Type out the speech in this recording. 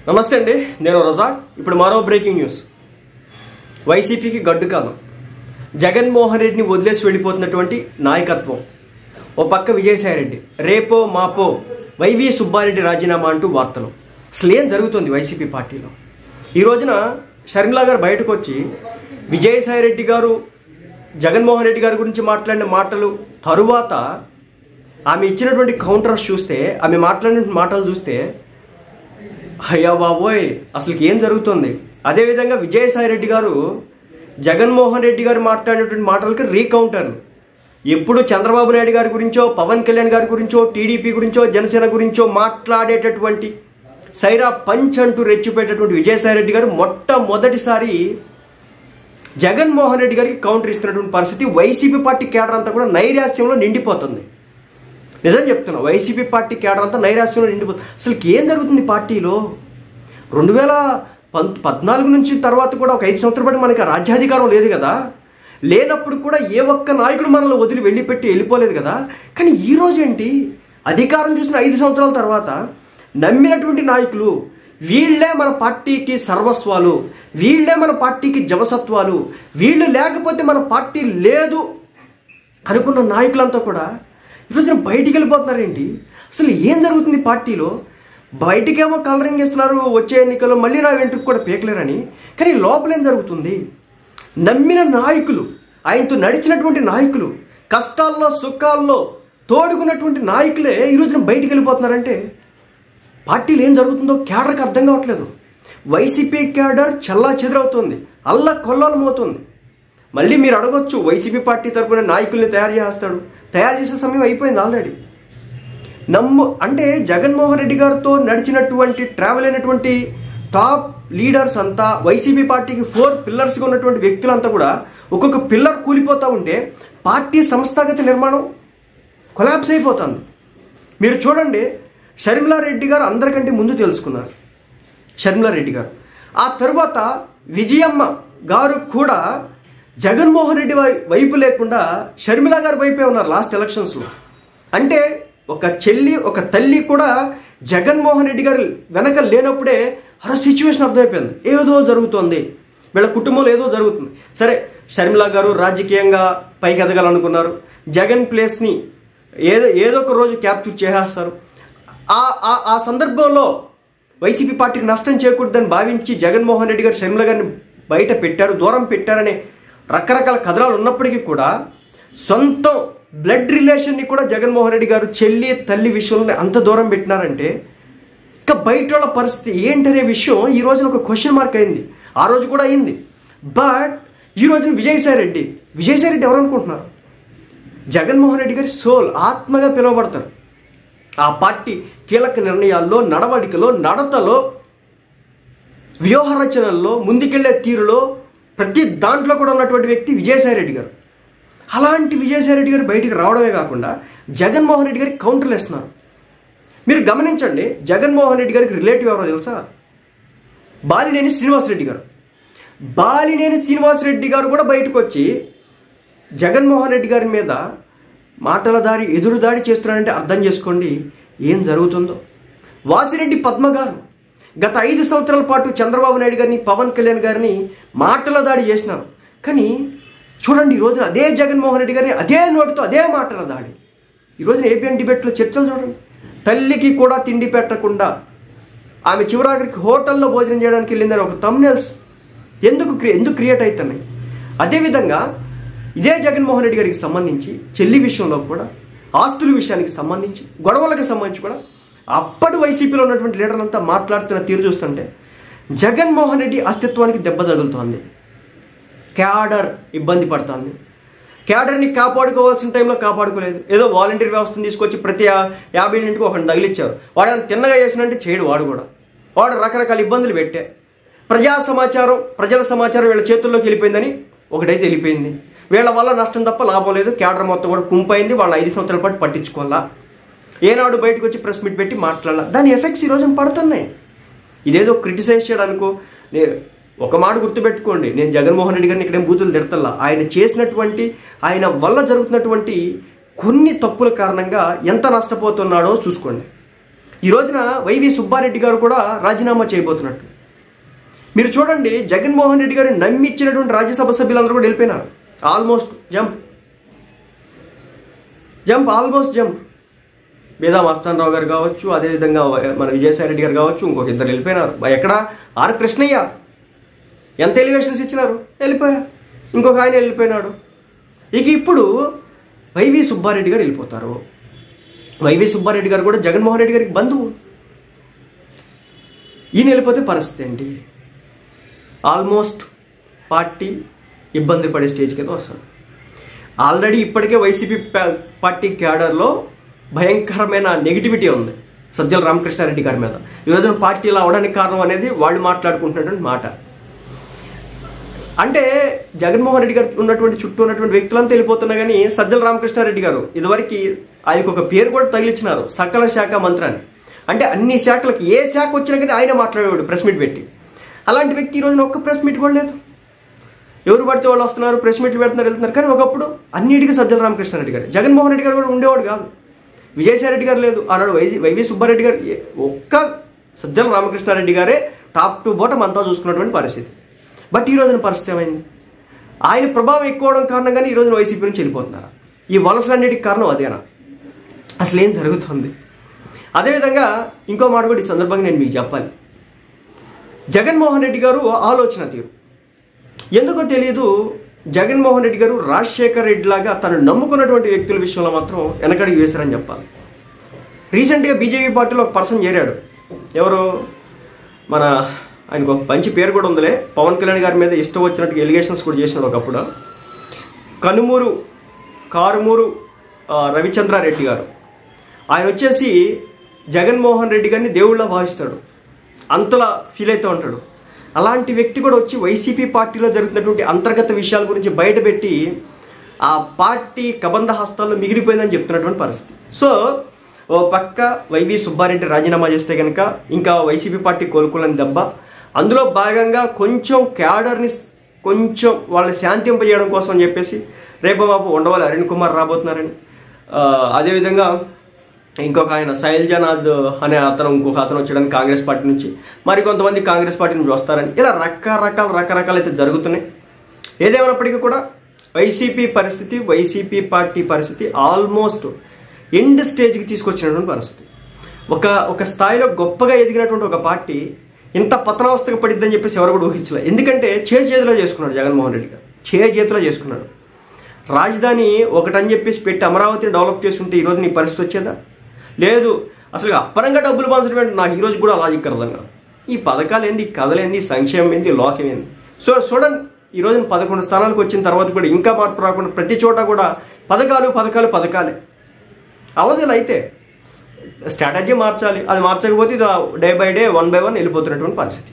నమస్తే అండి, నేను రజాక్. ఇప్పుడు మరో బ్రేకింగ్ న్యూస్. వైసీపీకి గడ్డు కాలం. జగన్మోహన్ రెడ్డిని వదిలేసి వెళ్ళిపోతున్నటువంటి నాయకత్వం. ఓ పక్క విజయసాయిరెడ్డి, రేపో మాపో వైవి సుబ్బారెడ్డి రాజీనామా అంటూ వార్తలు. అసలు ఏం జరుగుతుంది వైసీపీ పార్టీలో? ఈ రోజున షర్మిలా గారు బయటకు వచ్చి విజయసాయిరెడ్డి గారు జగన్మోహన్ రెడ్డి గారి గురించి మాట్లాడిన మాటలు తరువాత ఆమె ఇచ్చినటువంటి కౌంటర్స్ చూస్తే, ఆమె మాట్లాడిన మాటలు చూస్తే అయ్యా బాబోయ్ అసలు ఏం జరుగుతుంది? అదేవిధంగా విజయసాయిరెడ్డి గారు జగన్మోహన్ రెడ్డి గారు మాట్లాడినటువంటి మాటలకి రీకౌంటర్లు. ఎప్పుడు చంద్రబాబు నాయుడు గారి గురించో, పవన్ కళ్యాణ్ గారి గురించో, టీడీపీ గురించో, జనసేన గురించో మాట్లాడేటటువంటి సైరా పంచ్ అంటూ రెచ్చిపోయేటటువంటి విజయసాయిరెడ్డి గారు మొట్టమొదటిసారి జగన్మోహన్ రెడ్డి గారికి కౌంటర్ ఇస్తున్నటువంటి పరిస్థితి. వైసీపీ పార్టీ కేడర్ అంతా కూడా నైరాశ్యంలో నిండిపోతుంది. నిజం చెప్తున్నా, వైసీపీ పార్టీ కేడర్ అంతా నైరాశ్యంలో నిండిపోతుంది. అసలు ఏం జరుగుతుంది పార్టీలో? 2014 నుంచి తర్వాత కూడా ఒక 5 సంవత్సరాల పాటు మనకి రాజ్యాధికారం లేదు కదా. లేనప్పుడు కూడా ఏ ఒక్క నాయకుడు మనల్ని వదిలి వెళ్ళిపోలేదు కదా. కానీ ఈ రోజు ఏంటి, అధికారం చూసిన 5 సంవత్సరాల తర్వాత నమ్మినటువంటి నాయకులు వీళ్లే మన పార్టీకి సర్వస్వాలు, వీళ్లే మన పార్టీకి జవసత్వాలు, వీళ్ళు లేకపోతే మన పార్టీ లేదు అనుకున్న నాయకులంతా కూడా ఈరోజున బయటికి వెళ్ళిపోతున్నారేంటి? అసలు ఏం జరుగుతుంది పార్టీలో? బయటికేమో కలరింగ్ ఇస్తున్నారు, వచ్చే ఎన్నికల్లో మళ్ళీ నా వెంట్రుకు కూడా పీకలేరని. కానీ లోపల ఏం జరుగుతుంది? నమ్మిన నాయకులు, ఆయనతో నడిచినటువంటి నాయకులు, కష్టాల్లో సుఖాల్లో తోడుకున్నటువంటి నాయకులే ఈరోజున బయటికి వెళ్ళిపోతున్నారంటే పార్టీలో ఏం జరుగుతుందో కేడర్కి అర్థం కావట్లేదు. వైసీపీ కేడర్ చల్లా చెదరవుతుంది, అల్ల కొల్లోలమవుతుంది. మళ్ళీ మీరు అడగొచ్చు, వైసీపీ పార్టీ తరపున నాయకుల్ని తయారు చేసే సమయం అయిపోయింది ఆల్రెడీ. అంటే జగన్మోహన్ రెడ్డి గారితో నడిచినటువంటి ట్రావెల్ అయినటువంటి టాప్ లీడర్స్ అంతా, వైసీపీ పార్టీకి 4 పిల్లర్స్గా ఉన్నటువంటి వ్యక్తులంతా కూడా ఒక్కొక్క పిల్లర్ కూలిపోతూ ఉంటే పార్టీ సంస్థాగత నిర్మాణం కొలాప్స్ అయిపోతుంది. మీరు చూడండి, షర్మిలా రెడ్డి గారు అందరికంటే ముందు తెలుసుకున్నారు. షర్మిలా రెడ్డి గారు ఆ తర్వాత విజయమ్మ గారు కూడా జగన్మోహన్ రెడ్డి వైపు లేకుండా షర్మిలా గారి వైపే ఉన్నారు లాస్ట్ ఎలక్షన్స్లో. అంటే ఒక చెల్లి, ఒక తల్లి కూడా జగన్మోహన్ రెడ్డి గారు వెనక లేనప్పుడే ఆ సిచ్యువేషన్ అర్థమైపోయింది. ఏదో జరుగుతోంది, వీళ్ళ కుటుంబంలో ఏదో జరుగుతుంది. సరే, షర్మిలా గారు రాజకీయంగా పైకి ఎదగాలనుకున్నారు. జగన్ ప్లేస్ని ఏదో ఒక రోజు క్యాప్చర్ చేసేస్తారు. ఆ సందర్భంలో వైసీపీ పార్టీకి నష్టం చేకూడదని భావించి జగన్మోహన్ రెడ్డి గారు షర్మిలా గారిని బయట పెట్టారు, దూరం పెట్టారనే రకరకాల కథనాలు ఉన్నప్పటికీ కూడా సొంతం బ్లడ్ రిలేషన్ని కూడా జగన్మోహన్ రెడ్డి గారు చెల్లి తల్లి విషయంలో అంత దూరం పెట్టినారంటే ఇక బయట వాళ్ళ పరిస్థితి ఏంటనే విషయం ఈ రోజున ఒక క్వశ్చన్ మార్క్ అయింది. ఆ రోజు కూడా అయింది. బట్ ఈ రోజున విజయసాయిరెడ్డి ఎవరు అనుకుంటున్నారు? జగన్మోహన్ రెడ్డి గారి సోల్, ఆత్మగా పిలువబడతారు. ఆ పార్టీ కీలక నిర్ణయాల్లో, నడవడికలో, నడతలో, వ్యూహ రచనల్లో, ముందుకెళ్లే తీరులో, ప్రతి దాంట్లో కూడా ఉన్నటువంటి వ్యక్తి విజయసాయిరెడ్డి గారు. అలాంటి విజయసాయిరెడ్డి గారు బయటికి రావడమే కాకుండా జగన్మోహన్ రెడ్డి గారికి కౌంటర్లు ఇస్తున్నారు. మీరు గమనించండి, జగన్మోహన్ రెడ్డి గారికి రిలేటివ్ ఎవరో తెలుసా? బాలినేని శ్రీనివాసరెడ్డి గారు. బాలినేని శ్రీనివాసరెడ్డి గారు కూడా బయటకు వచ్చి జగన్మోహన్ రెడ్డి గారి మీద మాటల దాడి, ఎదురు దాడి చేస్తున్నారంటే అర్థం చేసుకోండి ఏం జరుగుతుందో. వాసిరెడ్డి పద్మ గారు గత 5 సంవత్సరాల పాటు చంద్రబాబు నాయుడు గారిని, పవన్ కళ్యాణ్ గారిని మాటల దాడి చేసినారు. కానీ చూడండి, ఈ రోజున అదే జగన్మోహన్ రెడ్డి గారిని అదే నోటితో అదే మాటల దాడి. ఈ రోజున ఏపీఎన్ డిబేట్లో చర్చలు చూడండి. తల్లికి కూడా తిండి పెట్టకుండా ఆమె చివరాఖరికి హోటల్లో భోజనం చేయడానికి వెళ్ళిందని ఒక థంబ్నెయిల్స్ ఎందుకు క్రియేట్ అవుతున్నాయి. అదేవిధంగా ఇదే జగన్మోహన్ రెడ్డి గారికి సంబంధించి చెల్లి విషయంలో కూడా, ఆస్తుల విషయానికి సంబంధించి, గొడవలకు సంబంధించి కూడా అప్పటి వైసీపీలో ఉన్నటువంటి లీడర్లంతా మాట్లాడుతున్న తీరు చూస్తుంటే జగన్మోహన్ రెడ్డి అస్తిత్వానికి దెబ్బ తగులుతోంది. క్యాడర్ ఇబ్బంది పడుతుంది. క్యాడర్ని కాపాడుకోవాల్సిన టైంలో కాపాడుకోలేదు. ఏదో వాలంటీర్ వ్యవస్థను తీసుకొచ్చి ప్రతి 50 ఇంటికి ఒకరిని తగిలిచ్చారు. వాడు ఆయన తిన్నగా చేసినంటే చేయడు. వాడు రకరకాల ఇబ్బందులు పెట్టే ప్రజల సమాచారం వీళ్ళ చేతుల్లోకి వెళ్ళిపోయిందని ఒకటైతే వెళ్ళిపోయింది. వీళ్ళ వల్ల నష్టం తప్ప లాభం లేదు. క్యాడర్ మొత్తం కూడా కుంపైంది. వాళ్ళ 5 సంవత్సరాల పాటు పట్టించుకోవాలా, ఏనాడు బయటకు వచ్చి ప్రెస్ మీట్ పెట్టి మాట్లాడాల. దాని ఎఫెక్ట్స్ ఈరోజు పడుతున్నాయి. ఇదేదో క్రిటిసైజ్ చేయడానికో, ఒక మాట గుర్తుపెట్టుకోండి, నేను జగన్మోహన్ రెడ్డి గారిని ఇక్కడేం బూతులు తిడతల్లా. ఆయన వల్ల జరుగుతున్నటువంటి కొన్ని తప్పుల కారణంగా ఎంత నష్టపోతున్నాడో చూసుకోండి. ఈ రోజున వైవి సుబ్బారెడ్డి గారు కూడా రాజీనామా చేయబోతున్నట్టు. మీరు చూడండి, జగన్మోహన్ రెడ్డి గారు నమ్మిచ్చినటువంటి రాజ్యసభ సభ్యులందరూ కూడా వెళ్ళిపోయినారు. Almost jump. వేదా మస్తానరావు గారు కావచ్చు, అదేవిధంగా మన విజయసాయి రెడ్డి గారు కావచ్చు, ఇంకొక ఇద్దరు వెళ్ళిపోయినారు. ఎక్కడ ఆర్ కృష్ణయ్య ఎంత ఎలివేషన్స్ ఇచ్చినారు, వెళ్ళిపోయా. ఇంకొక ఆయన వెళ్ళిపోయినాడు. ఇక ఇప్పుడు వైవి సుబ్బారెడ్డి గారు వెళ్ళిపోతారు. వైవి సుబ్బారెడ్డి గారు కూడా జగన్మోహన్ రెడ్డి గారికి బంధువు. ఈయన వెళ్ళిపోతే పరిస్థితి ఏంటి? ఆల్మోస్ట్ పార్టీ ఇబ్బంది పడే స్టేజ్కి అయితే వస్తుంది. ఆల్రెడీ ఇప్పటికే వైసీపీ పార్టీ క్యాడర్లో భయంకరమైన నెగిటివిటీ ఉంది సజ్జల రామకృష్ణారెడ్డి గారి మీద. ఈ రోజున పార్టీలో అవడానికి కారణం అనేది వాళ్ళు మాట్లాడుకుంటున్నటువంటి మాట. అంటే జగన్మోహన్ రెడ్డి గారు ఉన్నటువంటి చుట్టూ ఉన్నటువంటి వ్యక్తులంతా వెళ్ళిపోతున్నా కానీ సజ్జల రామకృష్ణారెడ్డి గారు ఇదివరకు ఆయనకు ఒక పేరు కూడా తగిలిచ్చినారు, సకల శాఖ మంత్రి అని. అంటే అన్ని శాఖలకు ఏ శాఖ వచ్చినా కానీ ఆయన మాట్లాడేవాడు ప్రెస్ మీట్ పెట్టి. అలాంటి వ్యక్తి ఈ రోజున ఒక్క ప్రెస్ మీట్ కూడా లేదు. ఎవరు పడితే వాళ్ళు వస్తున్నారు, ప్రెస్ మీట్లు పెడుతున్నారు, వెళ్తున్నారు. కానీ ఒకప్పుడు అన్నిటికీ సజ్జల రామకృష్ణారెడ్డి గారు, జగన్మోహన్ రెడ్డి గారు కూడా ఉండేవాడు కాదు. విజయసాయి రెడ్డి గారు లేదు, ఆనాడు వైవి సుబ్బారెడ్డి గారు, ఒక్క సజ్జల రామకృష్ణారెడ్డి గారే టాప్ టు బాటం అంతా చూసుకున్నటువంటి పరిస్థితి. బట్ ఈ రోజున పరిస్థితి ఏమైంది? ఆయన ప్రభావం ఎక్కువ అవడం కారణంగానే ఈ రోజున వైసీపీ నుంచి వెళ్ళిపోతున్నారు. ఈ వలసలన్నిటికి కారణం అదేనా? అసలు ఏం జరుగుతుంది? అదేవిధంగా ఇంకో మాట కూడా ఈ సందర్భంగా నేను మీకు చెప్పాలి. జగన్మోహన్ రెడ్డి గారు ఆలోచన తీరు ఎందుకో తెలియదు. జగన్మోహన్ రెడ్డి గారు రాజశేఖర్ రెడ్డి లాగా తను నమ్ముకున్నటువంటి వ్యక్తుల విషయంలో మాత్రం వెనకడికి వేశారని చెప్పాలి. రీసెంట్గా బీజేపీ పార్టీలో ఒక పర్సన్ చేరాడు. ఎవరు? మన ఆయనకు ఒక మంచి పేరు కూడా ఉందిలే, పవన్ కళ్యాణ్ గారి మీద ఇష్టం వచ్చినట్టుగా ఎలిగేషన్స్ కూడా చేసినాడు ఒకప్పుడు. కారుమూరు రవిచంద్రారెడ్డి గారు. ఆయన వచ్చేసి జగన్మోహన్ రెడ్డి గారిని దేవుళ్ళ భావిస్తాడు, అంతలా ఫీల్ అవుతూ ఉంటాడు. అలాంటి వ్యక్తి కూడా వచ్చి వైసీపీ పార్టీలో జరుగుతున్నటువంటి అంతర్గత విషయాల గురించి బయటపెట్టి ఆ పార్టీ కబంధ హస్తాల్లో మిగిలిపోయిందని చెప్తున్నటువంటి పరిస్థితి. సో ఓ పక్క వైవి సుబ్బారెడ్డి రాజీనామా చేస్తే కనుక ఇంకా వైసీపీ పార్టీ కోలుకోలేని దెబ్బ. అందులో భాగంగా కొంచెం క్యాడర్ని కొంచెం వాళ్ళని శాంతింపజేయడం కోసం అని చెప్పేసి రేపు మాపు ఉండవల్లి అరుణ్ కుమార్ రాబోతున్నారని, అదేవిధంగా ఇంకొక ఆయన శైలజనాథ్ అనే ఇంకొక అతను వచ్చాడని కాంగ్రెస్ పార్టీ నుంచి, మరి కొంతమంది కాంగ్రెస్ పార్టీ నుంచి వస్తారని, ఇలా రకరకాలు అయితే జరుగుతున్నాయి. ఏదేమైనప్పటికీ కూడా వైసీపీ పార్టీ పరిస్థితి ఆల్మోస్ట్ ఎండ్ స్టేజ్కి తీసుకొచ్చినటువంటి పరిస్థితి. ఒక స్థాయిలో గొప్పగా ఎదిగినటువంటి ఒక పార్టీ ఇంత పతనావస్థగా పడిద్దని చెప్పేసి ఎవరు కూడా ఊహించలేదు. ఎందుకంటే చేతిలో చేసుకున్నాడు జగన్మోహన్ రెడ్డి గారు, చేతిలో చేసుకున్నాడు. రాజధాని ఒకటని చెప్పేసి పెట్టి అమరావతిని డెవలప్ చేసుకుంటే ఈరోజు నీ పరిస్థితి వచ్చేదా? లేదు. అసలు అప్పరంగా డబ్బులు పంచడం ఏంటి? నాకు ఈరోజు కూడా లాజిక్ అర్థం కాదు. ఈ పథకాలు ఏంది, కథలేంది, సంక్షేమం ఏంది, లోకం ఏంది? సో చూడండి, ఈ రోజున 11 స్థానాలకు వచ్చిన తర్వాత కూడా ఇంకా మార్పు రాకుండా ప్రతి చోట కూడా పథకాలే అవధులు. అయితే స్ట్రాటజీ మార్చాలి, అది మార్చకపోతే ఇది డే బై డే 1 by 1 వెళ్ళిపోతున్నటువంటి పరిస్థితి.